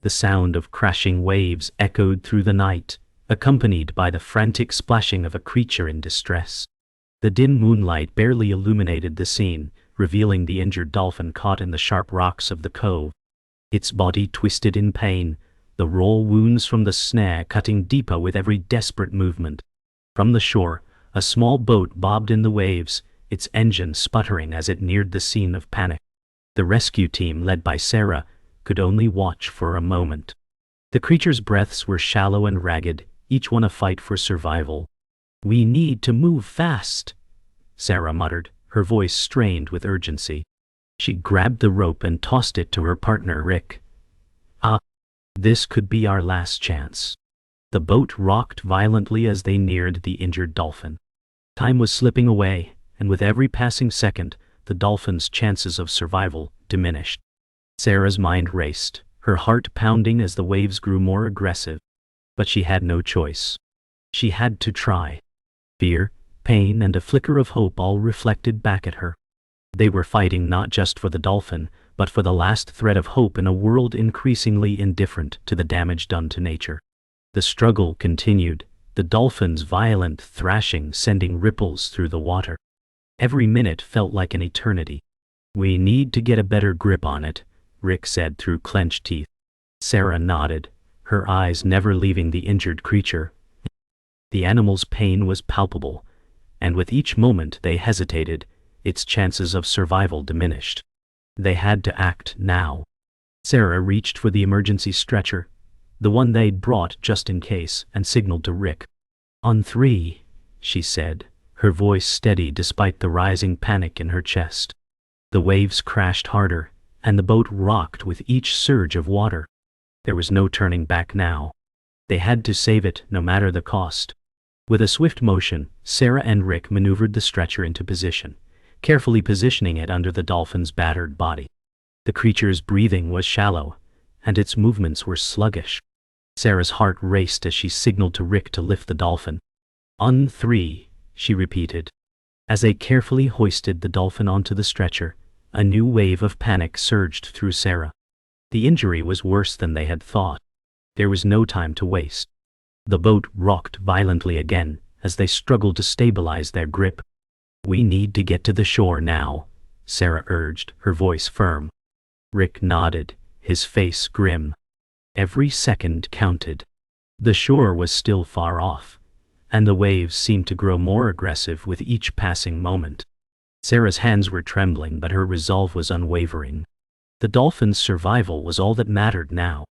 The sound of crashing waves echoed through the night, accompanied by the frantic splashing of a creature in distress. The dim moonlight barely illuminated the scene, revealing the injured dolphin caught in the sharp rocks of the cove. Its body twisted in pain, the raw wounds from the snare cutting deeper with every desperate movement. From the shore, a small boat bobbed in the waves, its engine sputtering as it neared the scene of panic. The rescue team, led by Sarah, could only watch for a moment. The creature's breaths were shallow and ragged, each one a fight for survival. "We need to move fast," Sarah muttered, her voice strained with urgency. She grabbed the rope and tossed it to her partner Rick. This could be our last chance." The boat rocked violently as they neared the injured dolphin. Time was slipping away, and with every passing second, the dolphin's chances of survival diminished. Sarah's mind raced, her heart pounding as the waves grew more aggressive. But she had no choice. She had to try. Fear, pain, and a flicker of hope all reflected back at her. They were fighting not just for the dolphin, but for the last thread of hope in a world increasingly indifferent to the damage done to nature. The struggle continued, the dolphin's violent thrashing sending ripples through the water. Every minute felt like an eternity. "We need to get a better grip on it," Rick said through clenched teeth. Sarah nodded, her eyes never leaving the injured creature. The animal's pain was palpable, and with each moment they hesitated, its chances of survival diminished. They had to act now. Sarah reached for the emergency stretcher, the one they'd brought just in case, and signaled to Rick. "On 3, she said, her voice steady despite the rising panic in her chest. The waves crashed harder, and the boat rocked with each surge of water. There was no turning back now. They had to save it, no matter the cost. With a swift motion, Sarah and Rick maneuvered the stretcher into position, carefully positioning it under the dolphin's battered body. The creature's breathing was shallow, and its movements were sluggish. Sarah's heart raced as she signaled to Rick to lift the dolphin. "On 3, she repeated. As they carefully hoisted the dolphin onto the stretcher, a new wave of panic surged through Sarah. The injury was worse than they had thought. There was no time to waste. The boat rocked violently again as they struggled to stabilize their grip. "We need to get to the shore now," Sarah urged, her voice firm. Rick nodded, his face grim. Every second counted. The shore was still far off, and the waves seemed to grow more aggressive with each passing moment. Sarah's hands were trembling, but her resolve was unwavering. The dolphin's survival was all that mattered now.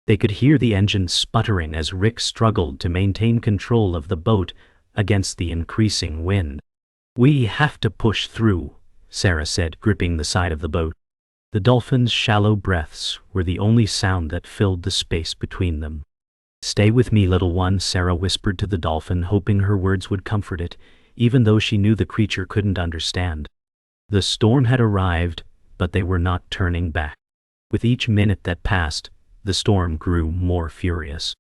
They could hear the engine sputtering as Rick struggled to maintain control of the boat against the increasing wind. "We have to push through," Sarah said, gripping the side of the boat. The dolphin's shallow breaths were the only sound that filled the space between them. "Stay with me, little one," Sarah whispered to the dolphin, hoping her words would comfort it, even though she knew the creature couldn't understand. The storm had arrived, but they were not turning back. With each minute that passed, the storm grew more furious.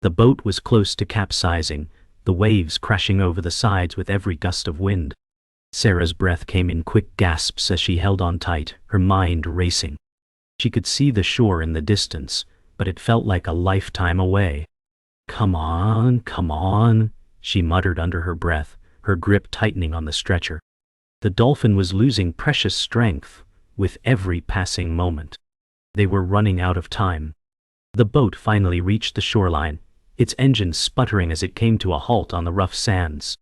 The boat was close to capsizing, the waves crashing over the sides with every gust of wind. Sarah's breath came in quick gasps as she held on tight, her mind racing. She could see the shore in the distance, but it felt like a lifetime away. Come on," she muttered under her breath, her grip tightening on the stretcher. The dolphin was losing precious strength with every passing moment. They were running out of time. The boat finally reached the shoreline, its engine sputtering as it came to a halt on the rough sands.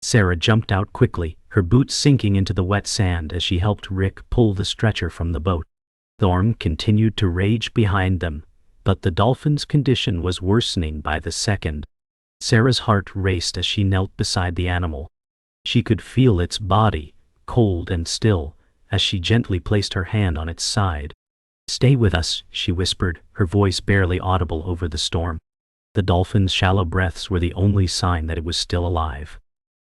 Sarah jumped out quickly, her boots sinking into the wet sand as she helped Rick pull the stretcher from the boat. The storm continued to rage behind them, but the dolphin's condition was worsening by the second. Sarah's heart raced as she knelt beside the animal. She could feel its body, cold and still, as she gently placed her hand on its side. "Stay with us," she whispered, her voice barely audible over the storm. The dolphin's shallow breaths were the only sign that it was still alive.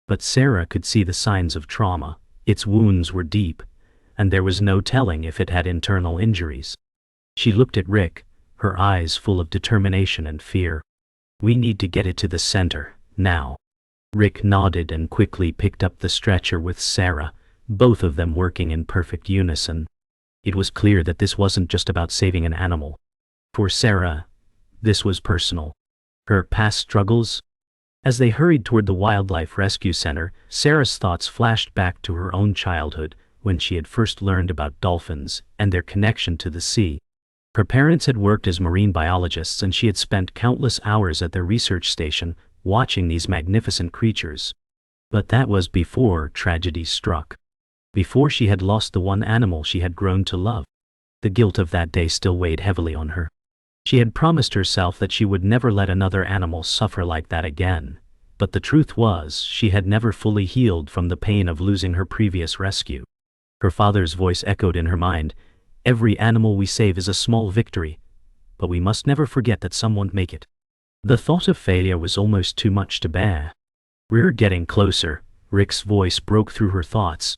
But Sarah could see the signs of trauma. Its wounds were deep, and there was no telling if it had internal injuries. She looked at Rick, her eyes full of determination and fear. "We need to get it to the center, now." Rick nodded and quickly picked up the stretcher with Sarah, both of them working in perfect unison. It was clear that this wasn't just about saving an animal. For Sarah, this was personal. Her past struggles. As they hurried toward the Wildlife Rescue Center, Sarah's thoughts flashed back to her own childhood, when she had first learned about dolphins and their connection to the sea. Her parents had worked as marine biologists, and she had spent countless hours at their research station watching these magnificent creatures. But that was before tragedy struck. Before she had lost the one animal she had grown to love. The guilt of that day still weighed heavily on her. She had promised herself that she would never let another animal suffer like that again. But the truth was, she had never fully healed from the pain of losing her previous rescue. Her father's voice echoed in her mind, "Every animal we save is a small victory, but we must never forget that some won't make it." The thought of failure was almost too much to bear. "We're getting closer," Rick's voice broke through her thoughts.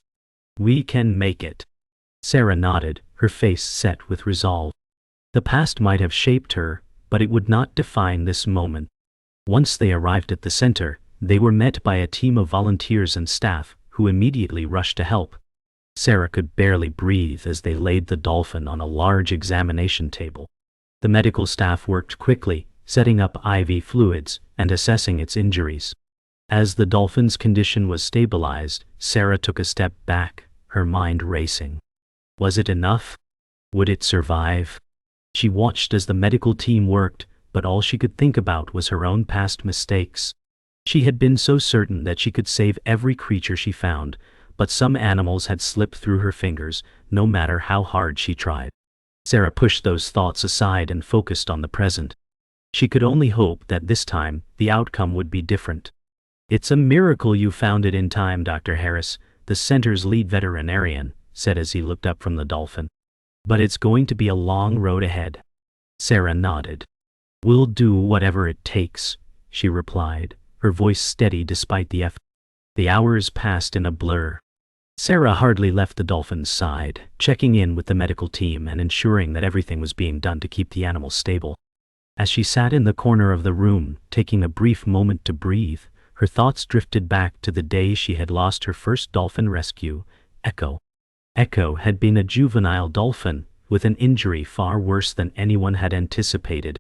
"We can make it." Sarah nodded, her face set with resolve. The past might have shaped her, but it would not define this moment. Once they arrived at the center, they were met by a team of volunteers and staff who immediately rushed to help. Sarah could barely breathe as they laid the dolphin on a large examination table. The medical staff worked quickly, setting up IV fluids and assessing its injuries. As the dolphin's condition was stabilized, Sarah took a step back, her mind racing. Was it enough? Would it survive? She watched as the medical team worked, but all she could think about was her own past mistakes. She had been so certain that she could save every creature she found, but some animals had slipped through her fingers, no matter how hard she tried. Sarah pushed those thoughts aside and focused on the present. She could only hope that this time, the outcome would be different. "It's a miracle you found it in time, Dr. Harris," the center's lead veterinarian said as he looked up from the dolphin. "But it's going to be a long road ahead." Sarah nodded. "We'll do whatever it takes," she replied, her voice steady despite the effort. The hours passed in a blur. Sarah hardly left the dolphin's side, checking in with the medical team and ensuring that everything was being done to keep the animal stable. As she sat in the corner of the room, taking a brief moment to breathe, her thoughts drifted back to the day she had lost her first dolphin rescue, Echo. Echo had been a juvenile dolphin, with an injury far worse than anyone had anticipated.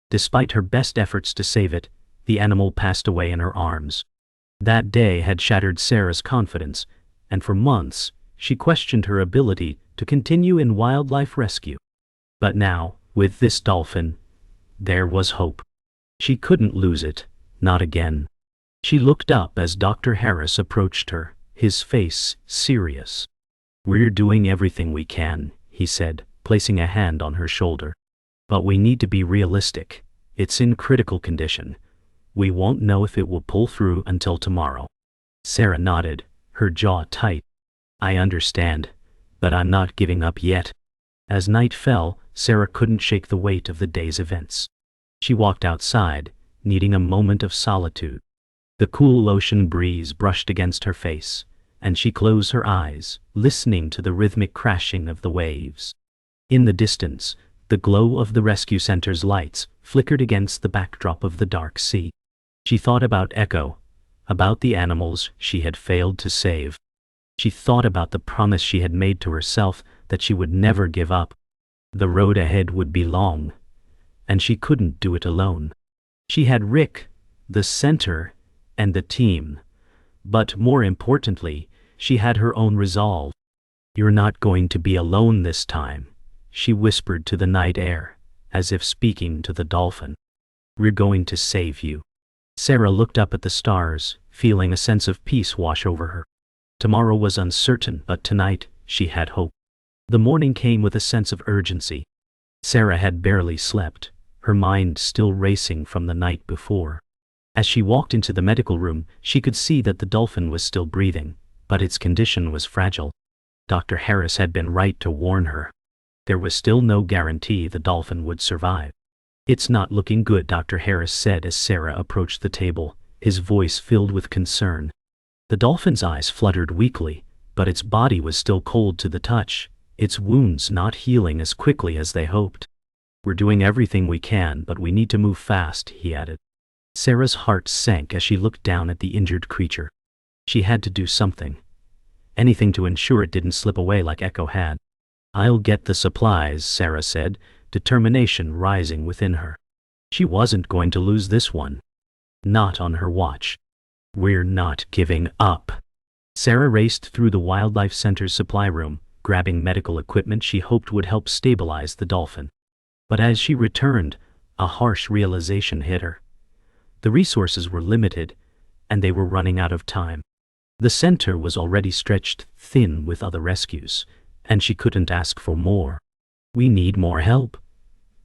Despite her best efforts to save it, the animal passed away in her arms. That day had shattered Sarah's confidence, and for months, she questioned her ability to continue in wildlife rescue. But now, with this dolphin, there was hope. She couldn't lose it, not again. She looked up as Dr. Harris approached her, his face serious. "We're doing everything we can," he said, placing a hand on her shoulder. "But we need to be realistic. It's in critical condition. We won't know if it will pull through until tomorrow." Sarah nodded, her jaw tight. "I understand, but I'm not giving up yet." As night fell, Sarah couldn't shake the weight of the day's events. She walked outside, needing a moment of solitude. The cool ocean breeze brushed against her face, and she closed her eyes, listening to the rhythmic crashing of the waves. In the distance, the glow of the rescue center's lights flickered against the backdrop of the dark sea. She thought about Echo, about the animals she had failed to save. She thought about the promise she had made to herself that she would never give up. The road ahead would be long, and she couldn't do it alone. She had Rick, the center, and the team. But more importantly, she had her own resolve. "You're not going to be alone this time," she whispered to the night air, as if speaking to the dolphin. "We're going to save you." Sarah looked up at the stars, feeling a sense of peace wash over her. Tomorrow was uncertain, but tonight, she had hope. The morning came with a sense of urgency. Sarah had barely slept, her mind still racing from the night before. As she walked into the medical room, she could see that the dolphin was still breathing, but its condition was fragile. Dr. Harris had been right to warn her. There was still no guarantee the dolphin would survive. "It's not looking good," Dr. Harris said as Sarah approached the table, his voice filled with concern. The dolphin's eyes fluttered weakly, but its body was still cold to the touch, its wounds not healing as quickly as they hoped. "We're doing everything we can, but we need to move fast," he added. Sarah's heart sank as she looked down at the injured creature. She had to do something. Anything to ensure it didn't slip away like Echo had. "I'll get the supplies," Sarah said, determination rising within her. She wasn't going to lose this one. Not on her watch. "We're not giving up." Sarah raced through the Wildlife Center's supply room, grabbing medical equipment she hoped would help stabilize the dolphin. But as she returned, a harsh realization hit her. The resources were limited, and they were running out of time. The center was already stretched thin with other rescues, and she couldn't ask for more. "We need more help,"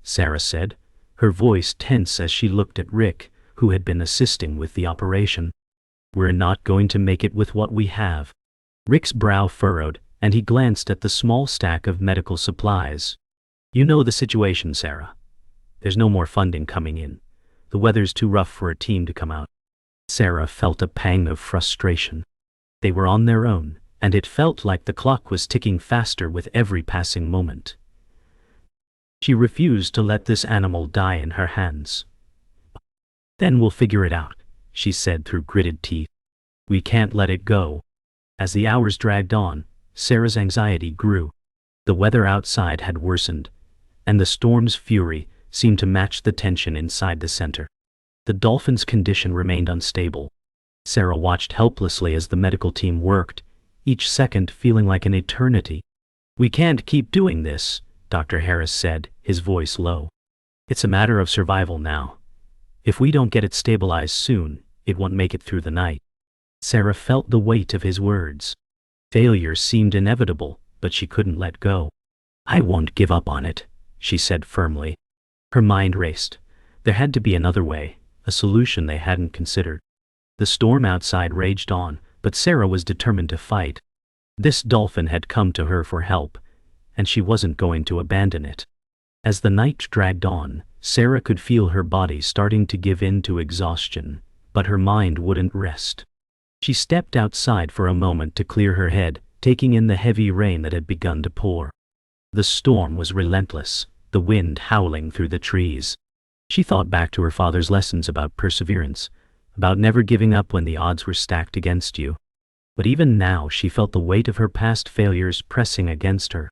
Sarah said, her voice tense as she looked at Rick, who had been assisting with the operation. "We're not going to make it with what we have." Rick's brow furrowed, and he glanced at the small stack of medical supplies. "You know the situation, Sarah. There's no more funding coming in. The weather's too rough for a team to come out." Sarah felt a pang of frustration. They were on their own, and it felt like the clock was ticking faster with every passing moment. She refused to let this animal die in her hands. "Then we'll figure it out," she said through gritted teeth. "We can't let it go." As the hours dragged on, Sarah's anxiety grew. The weather outside had worsened, and the storm's fury seemed to match the tension inside the center. The dolphin's condition remained unstable. Sarah watched helplessly as the medical team worked, each second feeling like an eternity. "We can't keep doing this," Dr. Harris said, his voice low. "It's a matter of survival now. If we don't get it stabilized soon, it won't make it through the night." Sarah felt the weight of his words. Failure seemed inevitable, but she couldn't let go. "I won't give up on it," she said firmly. Her mind raced. There had to be another way, a solution they hadn't considered. The storm outside raged on, but Sarah was determined to fight. This dolphin had come to her for help, and she wasn't going to abandon it. As the night dragged on, Sarah could feel her body starting to give in to exhaustion, but her mind wouldn't rest. She stepped outside for a moment to clear her head, taking in the heavy rain that had begun to pour. The storm was relentless, the wind howling through the trees. She thought back to her father's lessons about perseverance, about never giving up when the odds were stacked against you. But even now she felt the weight of her past failures pressing against her.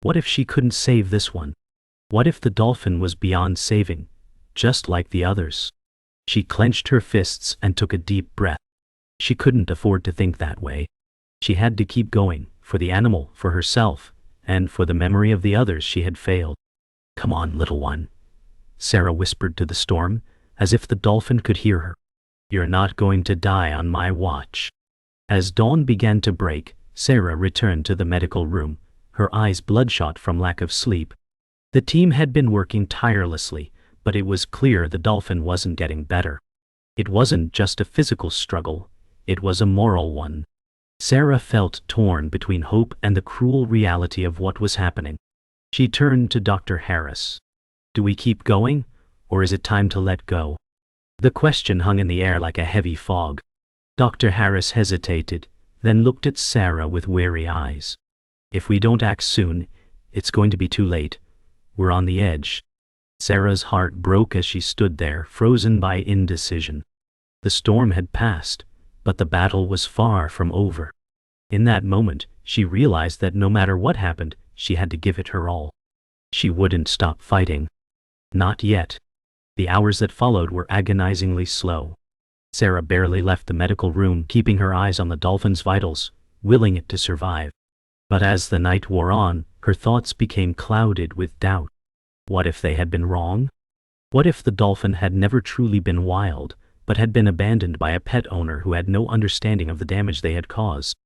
What if she couldn't save this one? What if the dolphin was beyond saving, just like the others? She clenched her fists and took a deep breath. She couldn't afford to think that way. She had to keep going, for the animal, for herself, and for the memory of the others she had failed. "Come on, little one," Sarah whispered to the storm, as if the dolphin could hear her. "You're not going to die on my watch." As dawn began to break, Sarah returned to the medical room, her eyes bloodshot from lack of sleep. The team had been working tirelessly, but it was clear the dolphin wasn't getting better. It wasn't just a physical struggle, it was a moral one. Sarah felt torn between hope and the cruel reality of what was happening. She turned to Dr. Harris. "Do we keep going, or is it time to let go?" The question hung in the air like a heavy fog. Dr. Harris hesitated, then looked at Sarah with weary eyes. "If we don't act soon, it's going to be too late. We're on the edge." Sarah's heart broke as she stood there, frozen by indecision. The storm had passed, but the battle was far from over. In that moment, she realized that no matter what happened, she had to give it her all. She wouldn't stop fighting. Not yet. The hours that followed were agonizingly slow. Sarah barely left the medical room, keeping her eyes on the dolphin's vitals, willing it to survive. But as the night wore on, her thoughts became clouded with doubt. What if they had been wrong? What if the dolphin had never truly been wild, but had been abandoned by a pet owner who had no understanding of the damage they had caused?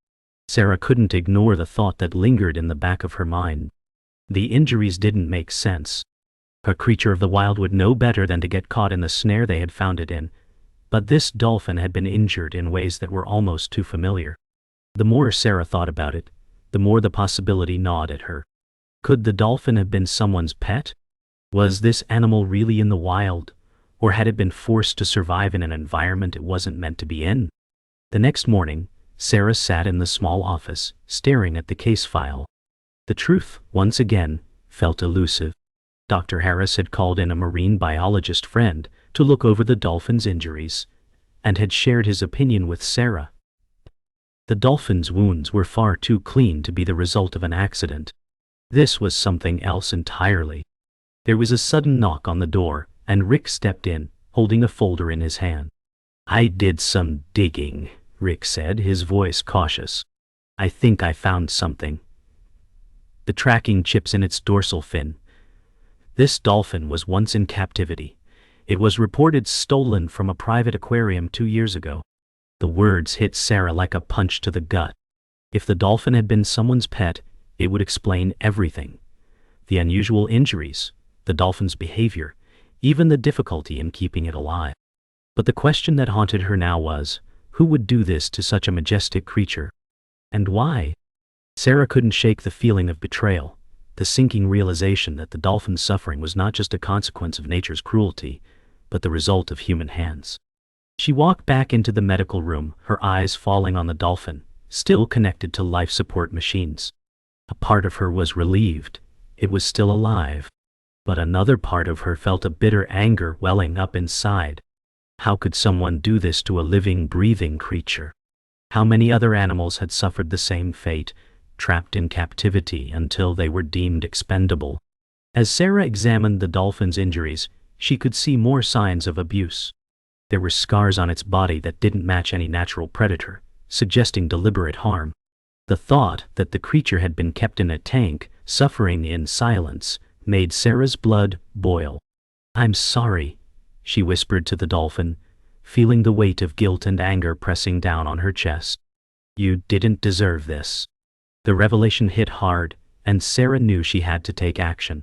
Sarah couldn't ignore the thought that lingered in the back of her mind. The injuries didn't make sense. A creature of the wild would know better than to get caught in the snare they had found it in, but this dolphin had been injured in ways that were almost too familiar. The more Sarah thought about it, the more the possibility gnawed at her. Could the dolphin have been someone's pet? Was this animal really in the wild, or had it been forced to survive in an environment it wasn't meant to be in? The next morning, Sarah sat in the small office, staring at the case file. The truth, once again, felt elusive. Dr. Harris had called in a marine biologist friend to look over the dolphin's injuries, and had shared his opinion with Sarah. The dolphin's wounds were far too clean to be the result of an accident. This was something else entirely. There was a sudden knock on the door, and Rick stepped in, holding a folder in his hand. "I did some digging," Rick said, his voice cautious. "I think I found something. The tracking chips in its dorsal fin. This dolphin was once in captivity. It was reported stolen from a private aquarium 2 years ago." The words hit Sarah like a punch to the gut. If the dolphin had been someone's pet, it would explain everything. The unusual injuries, the dolphin's behavior, even the difficulty in keeping it alive. But the question that haunted her now was, who would do this to such a majestic creature? And why? Sarah couldn't shake the feeling of betrayal, the sinking realization that the dolphin's suffering was not just a consequence of nature's cruelty, but the result of human hands. She walked back into the medical room, her eyes falling on the dolphin, still connected to life support machines. A part of her was relieved. It was still alive. But another part of her felt a bitter anger welling up inside. How could someone do this to a living, breathing creature? How many other animals had suffered the same fate, trapped in captivity until they were deemed expendable? As Sarah examined the dolphin's injuries, she could see more signs of abuse. There were scars on its body that didn't match any natural predator, suggesting deliberate harm. The thought that the creature had been kept in a tank, suffering in silence, made Sarah's blood boil. "I'm sorry," she whispered to the dolphin, feeling the weight of guilt and anger pressing down on her chest. "You didn't deserve this." The revelation hit hard, and Sarah knew she had to take action.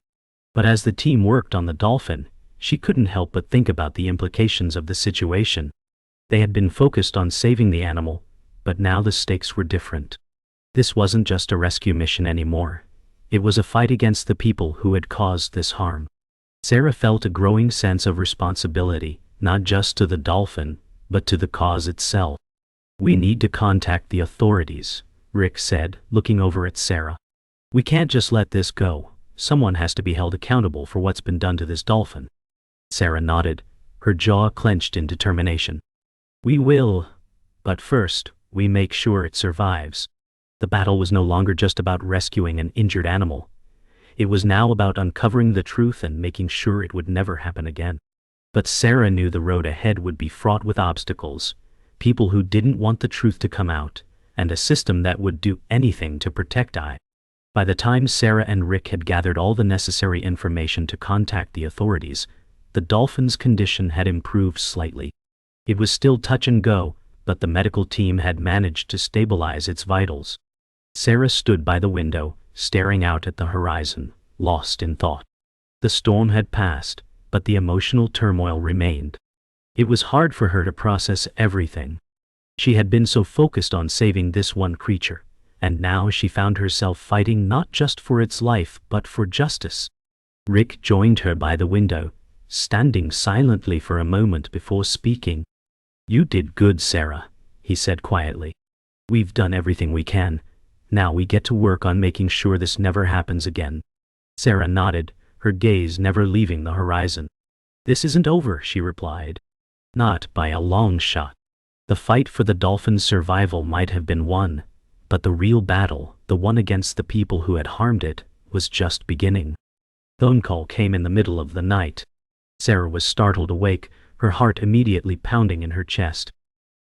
But as the team worked on the dolphin, she couldn't help but think about the implications of the situation. They had been focused on saving the animal, but now the stakes were different. This wasn't just a rescue mission anymore. It was a fight against the people who had caused this harm. Sarah felt a growing sense of responsibility, not just to the dolphin, but to the cause itself. "We need to contact the authorities," Rick said, looking over at Sarah. "We can't just let this go. Someone has to be held accountable for what's been done to this dolphin." Sarah nodded, her jaw clenched in determination. "We will, but first, we make sure it survives." The battle was no longer just about rescuing an injured animal. It was now about uncovering the truth and making sure it would never happen again. But Sarah knew the road ahead would be fraught with obstacles, people who didn't want the truth to come out, and a system that would do anything to protect I. By the time Sarah and Rick had gathered all the necessary information to contact the authorities, the dolphin's condition had improved slightly. It was still touch and go, but the medical team had managed to stabilize its vitals. Sarah stood by the window, staring out at the horizon, lost in thought. The storm had passed, but the emotional turmoil remained. It was hard for her to process everything. She had been so focused on saving this one creature, and now she found herself fighting not just for its life but for justice. Rick joined her by the window, standing silently for a moment before speaking. "You did good, Sarah," he said quietly. "We've done everything we can. Now we get to work on making sure this never happens again." Sarah nodded, her gaze never leaving the horizon. "This isn't over," she replied. "Not by a long shot. The fight for the dolphin's survival might have been won, but the real battle, the one against the people who had harmed it, was just beginning." The phone call came in the middle of the night. Sarah was startled awake, her heart immediately pounding in her chest.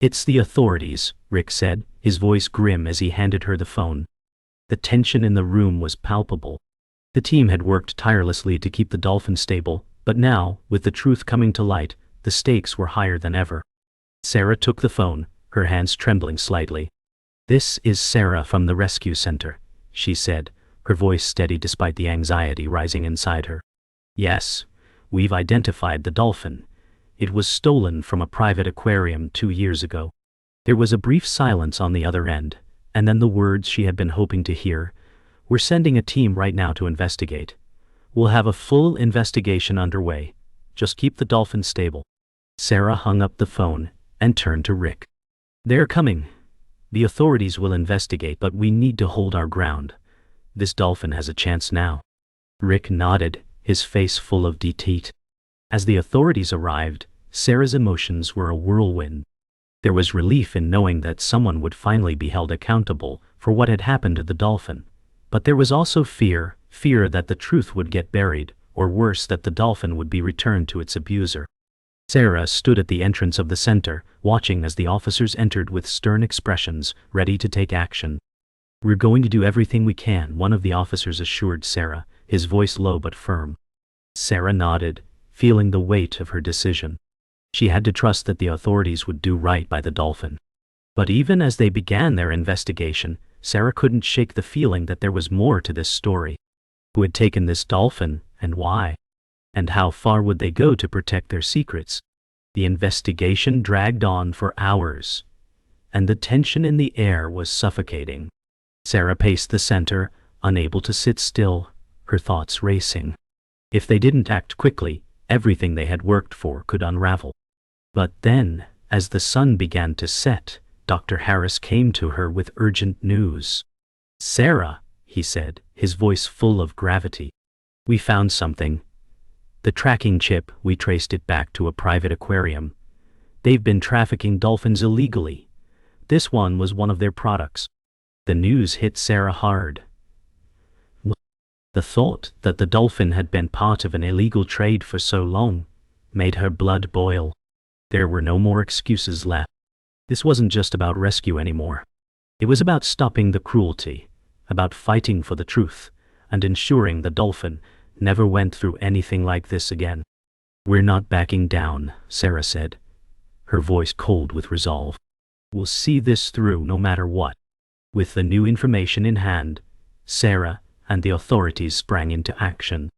"It's the authorities," Rick said, his voice grim as he handed her the phone. The tension in the room was palpable. The team had worked tirelessly to keep the dolphin stable, but now, with the truth coming to light, the stakes were higher than ever. Sarah took the phone, her hands trembling slightly. "This is Sarah from the rescue center," she said, her voice steady despite the anxiety rising inside her. "Yes, we've identified the dolphin. It was stolen from a private aquarium 2 years ago." There was a brief silence on the other end, and then the words she had been hoping to hear. "We're sending a team right now to investigate. We'll have a full investigation underway. Just keep the dolphin stable." Sarah hung up the phone and turned to Rick. "They're coming. The authorities will investigate, but we need to hold our ground. This dolphin has a chance now." Rick nodded, his face full of deceit. As the authorities arrived, Sarah's emotions were a whirlwind. There was relief in knowing that someone would finally be held accountable for what had happened to the dolphin. But there was also fear that the truth would get buried, or worse, that the dolphin would be returned to its abuser. Sarah stood at the entrance of the center, watching as the officers entered with stern expressions, ready to take action. "We're going to do everything we can," one of the officers assured Sarah, his voice low but firm. Sarah nodded, feeling the weight of her decision. She had to trust that the authorities would do right by the dolphin. But even as they began their investigation, Sarah couldn't shake the feeling that there was more to this story. Who had taken this dolphin, and why? And how far would they go to protect their secrets? The investigation dragged on for hours, and the tension in the air was suffocating. Sarah paced the center, unable to sit still, her thoughts racing. If they didn't act quickly, everything they had worked for could unravel. But then, as the sun began to set, Dr. Harris came to her with urgent news. "Sarah," he said, his voice full of gravity, "we found something. The tracking chip, we traced it back to a private aquarium. They've been trafficking dolphins illegally. This one was one of their products." The news hit Sarah hard. The thought that the dolphin had been part of an illegal trade for so long made her blood boil. There were no more excuses left. This wasn't just about rescue anymore. It was about stopping the cruelty, about fighting for the truth, and ensuring the dolphin never went through anything like this again. "We're not backing down," Sarah said, her voice cold with resolve. "We'll see this through no matter what." With the new information in hand, Sarah and the authorities sprang into action.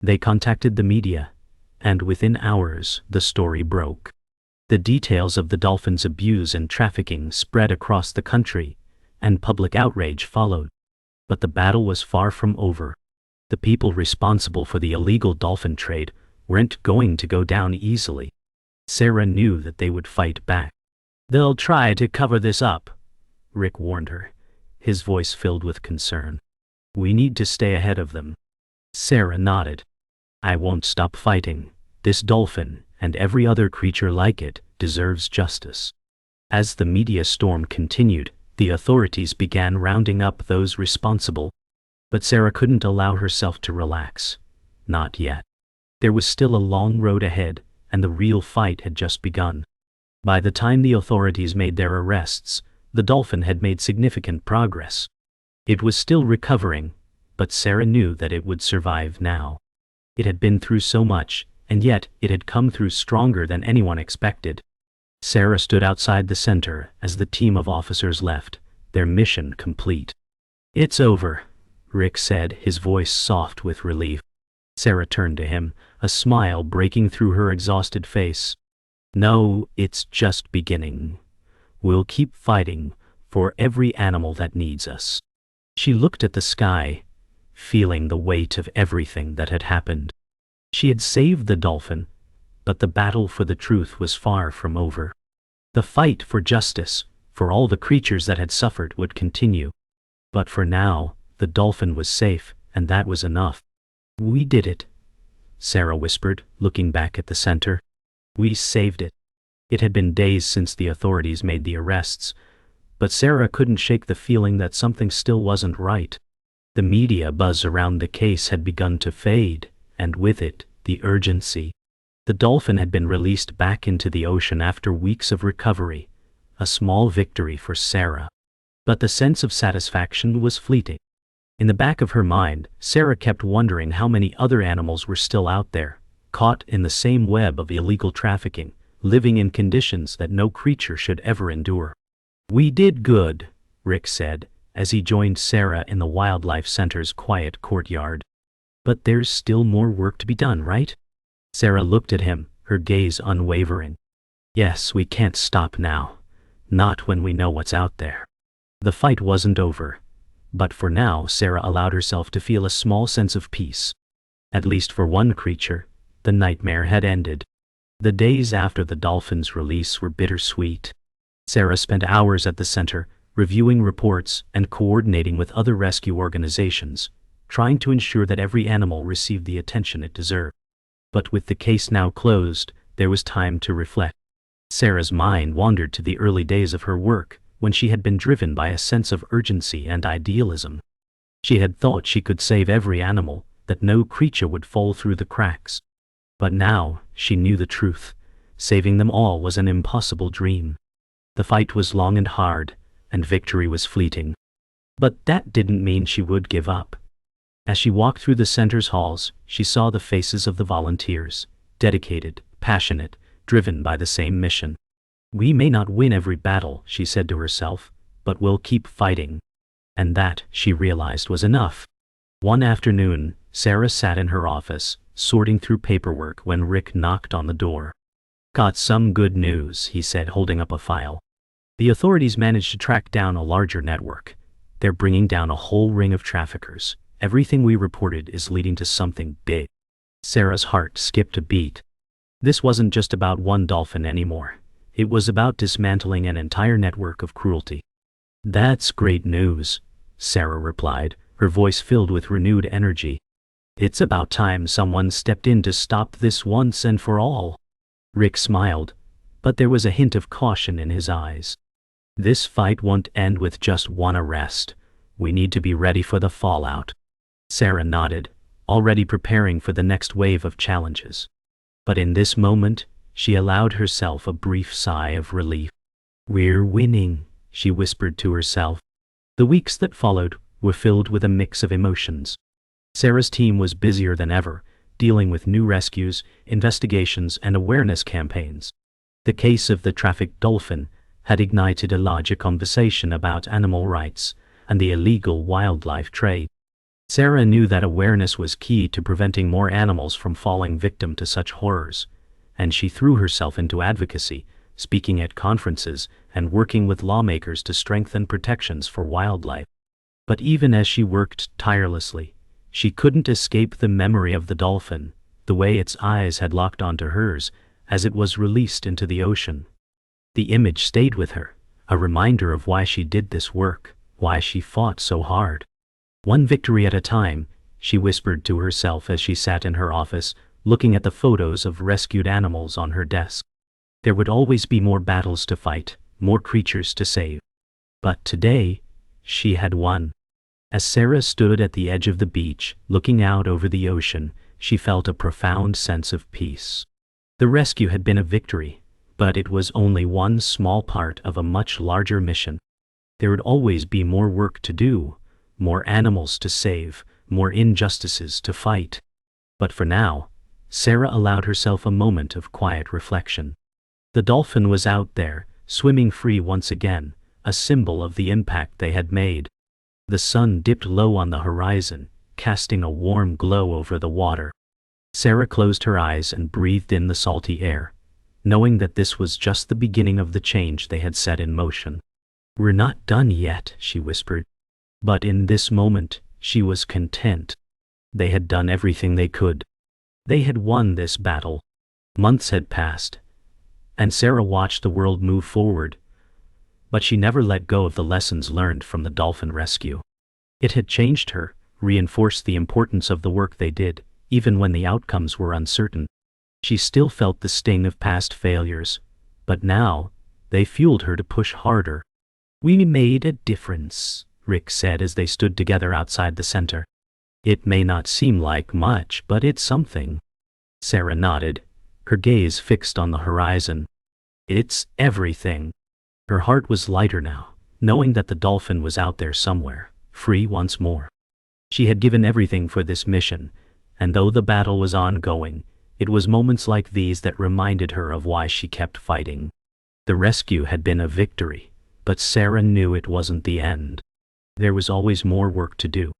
They contacted the media, and within hours the story broke. The details of the dolphin's abuse and trafficking spread across the country, and public outrage followed. But the battle was far from over. The people responsible for the illegal dolphin trade weren't going to go down easily. Sarah knew that they would fight back. "They'll try to cover this up," Rick warned her, his voice filled with concern. "We need to stay ahead of them." Sarah nodded. "I won't stop fighting. This dolphin, and every other creature like it, deserves justice." As the media storm continued, the authorities began rounding up those responsible. But Sarah couldn't allow herself to relax. Not yet. There was still a long road ahead, and the real fight had just begun. By the time the authorities made their arrests, the dolphin had made significant progress. It was still recovering, but Sarah knew that it would survive now. It had been through so much, and yet it had come through stronger than anyone expected. Sarah stood outside the center as the team of officers left, their mission complete. "It's over," Rick said, his voice soft with relief. Sarah turned to him, a smile breaking through her exhausted face. "No, it's just beginning. We'll keep fighting for every animal that needs us." She looked at the sky, feeling the weight of everything that had happened. She had saved the dolphin, but the battle for the truth was far from over. The fight for justice, for all the creatures that had suffered, would continue. But for now, the dolphin was safe, and that was enough. "We did it," Sarah whispered, looking back at the center. "We saved it." It had been days since the authorities made the arrests, but Sarah couldn't shake the feeling that something still wasn't right. The media buzz around the case had begun to fade, and with it, the urgency. The dolphin had been released back into the ocean after weeks of recovery, a small victory for Sarah. But the sense of satisfaction was fleeting. In the back of her mind, Sarah kept wondering how many other animals were still out there, caught in the same web of illegal trafficking, living in conditions that no creature should ever endure. "We did good," Rick said, as he joined Sarah in the Wildlife Center's quiet courtyard. "But there's still more work to be done, right?" Sarah looked at him, her gaze unwavering. "Yes, we can't stop now. Not when we know what's out there." The fight wasn't over. But for now, Sarah allowed herself to feel a small sense of peace. At least for one creature, the nightmare had ended. The days after the dolphin's release were bittersweet. Sarah spent hours at the center, reviewing reports and coordinating with other rescue organizations, trying to ensure that every animal received the attention it deserved. But with the case now closed, there was time to reflect. Sarah's mind wandered to the early days of her work, when she had been driven by a sense of urgency and idealism. She had thought she could save every animal, that no creature would fall through the cracks. But now, she knew the truth. Saving them all was an impossible dream. The fight was long and hard, and victory was fleeting. But that didn't mean she would give up. As she walked through the center's halls, she saw the faces of the volunteers, dedicated, passionate, driven by the same mission. "We may not win every battle," she said to herself, "but we'll keep fighting." And that, she realized, was enough. One afternoon, Sarah sat in her office, sorting through paperwork when Rick knocked on the door. "Got some good news," he said, holding up a file. "The authorities managed to track down a larger network. They're bringing down a whole ring of traffickers. Everything we reported is leading to something big." Sarah's heart skipped a beat. This wasn't just about one dolphin anymore. It was about dismantling an entire network of cruelty. "That's great news," Sarah replied, her voice filled with renewed energy. "It's about time someone stepped in to stop this once and for all." Rick smiled, but there was a hint of caution in his eyes. "This fight won't end with just one arrest. We need to be ready for the fallout." Sarah nodded, already preparing for the next wave of challenges. But in this moment, she allowed herself a brief sigh of relief. "We're winning," she whispered to herself. The weeks that followed were filled with a mix of emotions. Sarah's team was busier than ever, dealing with new rescues, investigations, and awareness campaigns. The case of the trafficked dolphin had ignited a larger conversation about animal rights and the illegal wildlife trade. Sarah knew that awareness was key to preventing more animals from falling victim to such horrors, and she threw herself into advocacy, speaking at conferences and working with lawmakers to strengthen protections for wildlife. But even as she worked tirelessly, she couldn't escape the memory of the dolphin, the way its eyes had locked onto hers as it was released into the ocean. The image stayed with her, a reminder of why she did this work, why she fought so hard. "One victory at a time," she whispered to herself as she sat in her office, looking at the photos of rescued animals on her desk. There would always be more battles to fight, more creatures to save. But today, she had won. As Sarah stood at the edge of the beach, looking out over the ocean, she felt a profound sense of peace. The rescue had been a victory, but it was only one small part of a much larger mission. There would always be more work to do, more animals to save, more injustices to fight. But for now, Sarah allowed herself a moment of quiet reflection. The dolphin was out there, swimming free once again, a symbol of the impact they had made. The sun dipped low on the horizon, casting a warm glow over the water. Sarah closed her eyes and breathed in the salty air, knowing that this was just the beginning of the change they had set in motion. "We're not done yet," she whispered. But in this moment, she was content. They had done everything they could. They had won this battle. Months had passed, and Sarah watched the world move forward, but she never let go of the lessons learned from the dolphin rescue. It had changed her, reinforced the importance of the work they did, even when the outcomes were uncertain. She still felt the sting of past failures, but now, they fueled her to push harder. "We made a difference," Rick said as they stood together outside the center. "It may not seem like much, but it's something." Sarah nodded, her gaze fixed on the horizon. "It's everything." Her heart was lighter now, knowing that the dolphin was out there somewhere, free once more. She had given everything for this mission, and though the battle was ongoing, it was moments like these that reminded her of why she kept fighting. The rescue had been a victory, but Sarah knew it wasn't the end. There was always more work to do.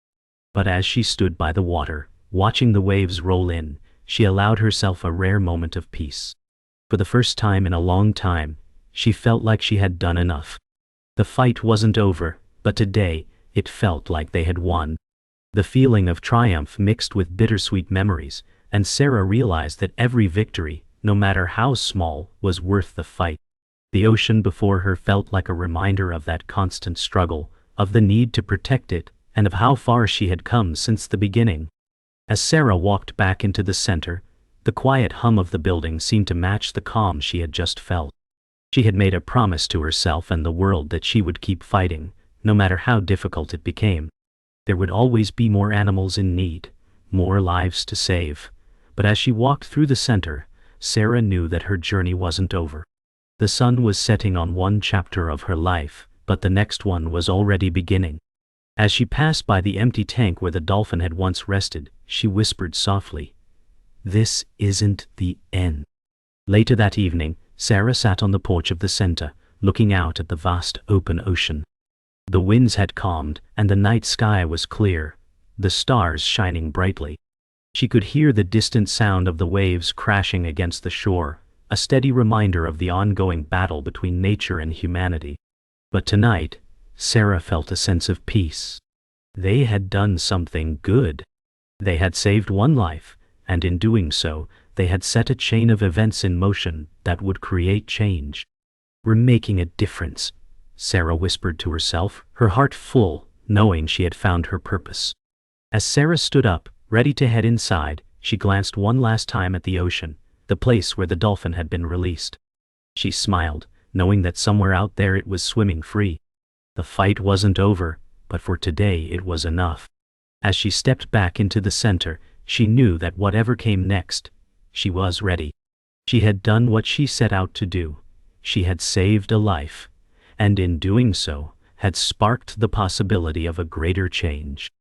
But as she stood by the water, watching the waves roll in, she allowed herself a rare moment of peace. For the first time in a long time, she felt like she had done enough. The fight wasn't over, but today, it felt like they had won. The feeling of triumph mixed with bittersweet memories, and Sarah realized that every victory, no matter how small, was worth the fight. The ocean before her felt like a reminder of that constant struggle, of the need to protect it, and of how far she had come since the beginning. As Sarah walked back into the center, the quiet hum of the building seemed to match the calm she had just felt. She had made a promise to herself and the world that she would keep fighting, no matter how difficult it became. There would always be more animals in need, more lives to save. But as she walked through the center, Sarah knew that her journey wasn't over. The sun was setting on one chapter of her life, but the next one was already beginning. As she passed by the empty tank where the dolphin had once rested, she whispered softly, "This isn't the end." Later that evening, Sarah sat on the porch of the center, looking out at the vast open ocean. The winds had calmed, and the night sky was clear, the stars shining brightly. She could hear the distant sound of the waves crashing against the shore, a steady reminder of the ongoing battle between nature and humanity. But tonight, Sarah felt a sense of peace. They had done something good. They had saved one life, and in doing so, they had set a chain of events in motion that would create change. "We're making a difference," Sarah whispered to herself, her heart full, knowing she had found her purpose. As Sarah stood up, ready to head inside, she glanced one last time at the ocean, the place where the dolphin had been released. She smiled, knowing that somewhere out there it was swimming free. The fight wasn't over, but for today it was enough. As she stepped back into the center, she knew that whatever came next, she was ready. She had done what she set out to do. She had saved a life, and in doing so, had sparked the possibility of a greater change.